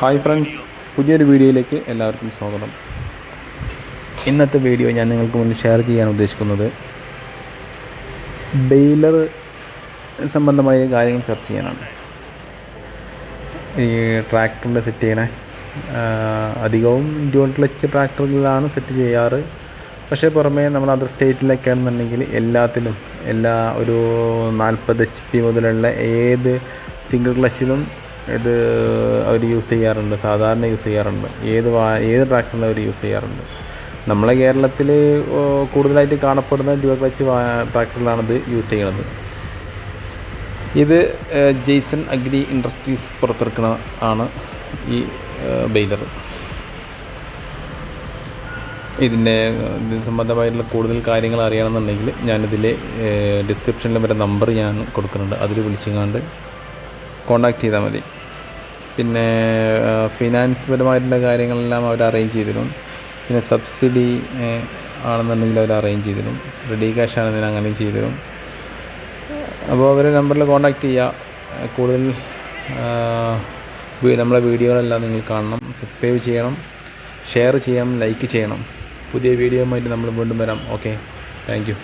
Hi friends, പുതിയൊരു വീഡിയോയിലേക്ക് എല്ലാവർക്കും സ്വാഗതം. ഇന്നത്തെ വീഡിയോ ഞാൻ നിങ്ങൾക്ക് മുന്നിൽ ഷെയർ ചെയ്യാൻ ഉദ്ദേശിക്കുന്നത് ബെയിലർ സംബന്ധമായ കാര്യങ്ങൾ ചർച്ച ചെയ്യാനാണ്. ഈ ട്രാക്ടറിൻ്റെ സെറ്റ് ചെയ്യണേ അധികവും ഡ്യുവൽ ക്ലച്ച് ട്രാക്ടറുകളിലാണ് സെറ്റ് ചെയ്യാറ്. പക്ഷേ പുറമേ നമ്മൾ അതർ സ്റ്റേറ്റിലൊക്കെ ആണെന്നുണ്ടെങ്കിൽ എല്ലാത്തിലും ഒരു 40 HP മുതലുള്ള ഏത് സിംഗിൾ ക്ലച്ചിലും ഇത് അവർ യൂസ് ചെയ്യാറുണ്ട്, സാധാരണ യൂസ് ചെയ്യാറുണ്ട്. ഏത് ട്രാക്ടറിലും അവർ യൂസ് ചെയ്യാറുണ്ട്. നമ്മളെ കേരളത്തിൽ കൂടുതലായിട്ട് കാണപ്പെടുന്ന ഡ്യുവൽ ക്ലച്ച് ട്രാക്ടറിലാണിത് യൂസ് ചെയ്യണത്. ഇത് ജെയ്സൺ അഗ്രി ഇൻഡസ്ട്രീസ് പുറത്തിറക്കുന്ന ആണ് ഈ ബെയിലർ. ഇത് സംബന്ധമായിട്ടുള്ള കൂടുതൽ കാര്യങ്ങൾ അറിയണമെന്നുണ്ടെങ്കിൽ ഞാനിതിൽ ഡിസ്ക്രിപ്ഷനിൽ വരെ നമ്പർ ഞാൻ കൊടുക്കുന്നുണ്ട്. അതിൽ വിളിച്ചുകൊണ്ട് കോണ്ടാക്ട് ചെയ്താൽ മതി. പിന്നെ ഫിനാൻസ് പരമായിട്ടുള്ള കാര്യങ്ങളെല്ലാം അവർ അറേഞ്ച് ചെയ്ത് തരും. പിന്നെ സബ്സിഡി ആണെന്നുണ്ടെങ്കിൽ അവർ അറേഞ്ച് ചെയ്ത് തരും. റെഡി ക്യാഷ് ആണെന്നുണ്ടെങ്കിൽ അങ്ങനെയും ചെയ്ത് തരും. അപ്പോൾ അവരെ നമ്പറിൽ കോണ്ടാക്ട് ചെയ്യുക. കൂടുതൽ നമ്മളെ വീഡിയോകളെല്ലാം നിങ്ങൾ കാണണം, സബ്സ്ക്രൈബ് ചെയ്യണം, ഷെയർ ചെയ്യണം, ലൈക്ക് ചെയ്യണം. പുതിയ വീഡിയോയുമായിട്ട് നമ്മൾ വീണ്ടും വരാം. Okay, thank you.